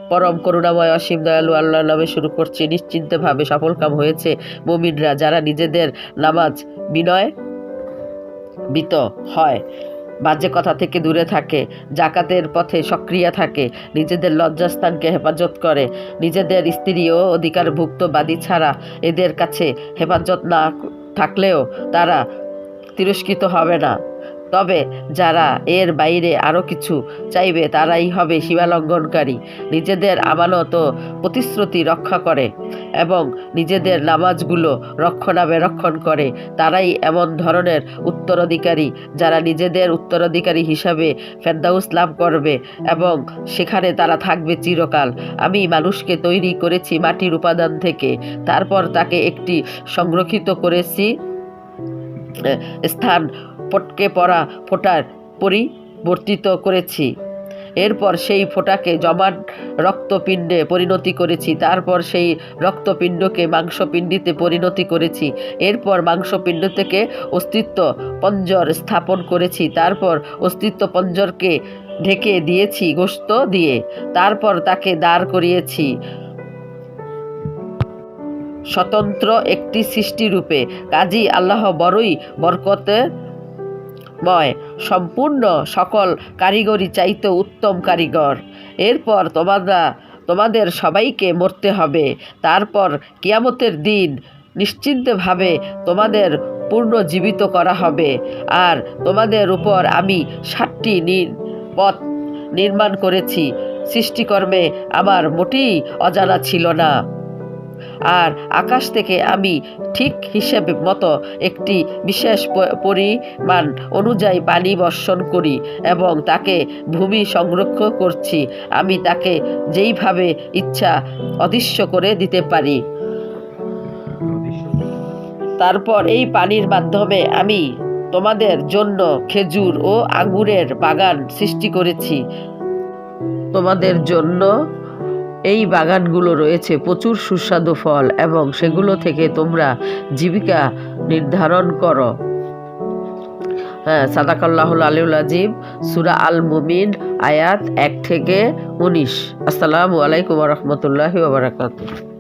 পরম করুণাময় অসীম দয়ালু আল্লাহর নামে শুরু করছি। নিশ্চিন্তভাবে সফলকাম হয়েছে মুমিনরা, যারা নিজেদের নামাজ বিনয়বিত হয়, বাজে কথা থেকে দূরে থাকে, জাকাতের পথে সক্রিয় থাকে, নিজেদের লজ্জাস্থানকে হেফাজত করে, নিজেদের স্ত্রী ও অধিকারভুক্তবাদী ছাড়া এদের কাছে হেফাজত না থাকলেও তারা তিরস্কৃত হবে না। তবে যারা এর বাইরে আরও কিছু চাইবে তারাই হবে সীমালঙ্ঘনকারী। নিজেদের আমানত ও প্রতিশ্রুতি রক্ষা করে এবং নিজেদের নামাজগুলো রক্ষণাবেক্ষণ করে, তারাই এমন ধরনের উত্তরাধিকারী যারা নিজেদের উত্তরাধিকারী হিসাবে ফেরদাউস লাভ করবে এবং সেখানে তারা থাকবে চিরকাল। আমি মানুষকে তৈরি করেছি মাটির উপাদান থেকে, তারপর তাকে একটি সংরক্ষিত করেছি স্থান পটকে পড়া ফোঁটার পরিবর্তিত করেছি। এরপর সেই ফোঁটাকে জমাট রক্তপিণ্ডে পরিণতি করেছি, তারপর সেই রক্তপিণ্ডকে মাংসপিণ্ডিতে পরিণতি করেছি, এরপর মাংসপিণ্ড থেকে অস্তিত্ব পঞ্জর স্থাপন করেছি, তারপর অস্তিত্ব পঞ্জরকে ঢেকে দিয়েছি গোশত দিয়ে, তারপর তাকে দাঁড় করিয়েছি স্বতন্ত্র একটি সৃষ্টিরূপে। কাজী আল্লাহ বড়ই বরকতময়, সম্পূর্ণ সকল কারিগরি চাইতে উত্তম কারিগর। এরপর তোমাদের সবাইকে মরতে হবে, তারপর কিয়ামতের দিন নিশ্চিন্তভাবে তোমাদের পুনর্জীবিত করা হবে। আর তোমাদের উপর আমি 7টি পথ নির্মাণ করেছি, সৃষ্টিকর্মে আমার মোটেই অজানা ছিল না। আর আকাশ থেকে আমি ঠিক হিসেব মতো একটি বিশেষ পরিমাণ অনুযায়ী পানি বর্ষণ করি এবং তাকে ভূমি সংরক্ষণ করছি। আমি তাকে যেইভাবে ইচ্ছা অদৃশ্য করে দিতে পারি। তারপর এই পানির মাধ্যমে আমি তোমাদের জন্য খেজুর ও আঙ্গুরের বাগান সৃষ্টি করেছি। তোমাদের জন্য এই বাগানগুলো রয়েছে প্রচুর সুস্বাদু ফল এবং সেগুলো থেকে তোমরা জীবিকা নির্ধারণ করো। সাদাকাল্লাহুল আলিউল আজিম, সূরা আল মুমিন, আয়াত 1 থেকে 19। আসসালামু আলাইকুম ওয়া রাহমাতুল্লাহি ওয়া বারাকাতুহু।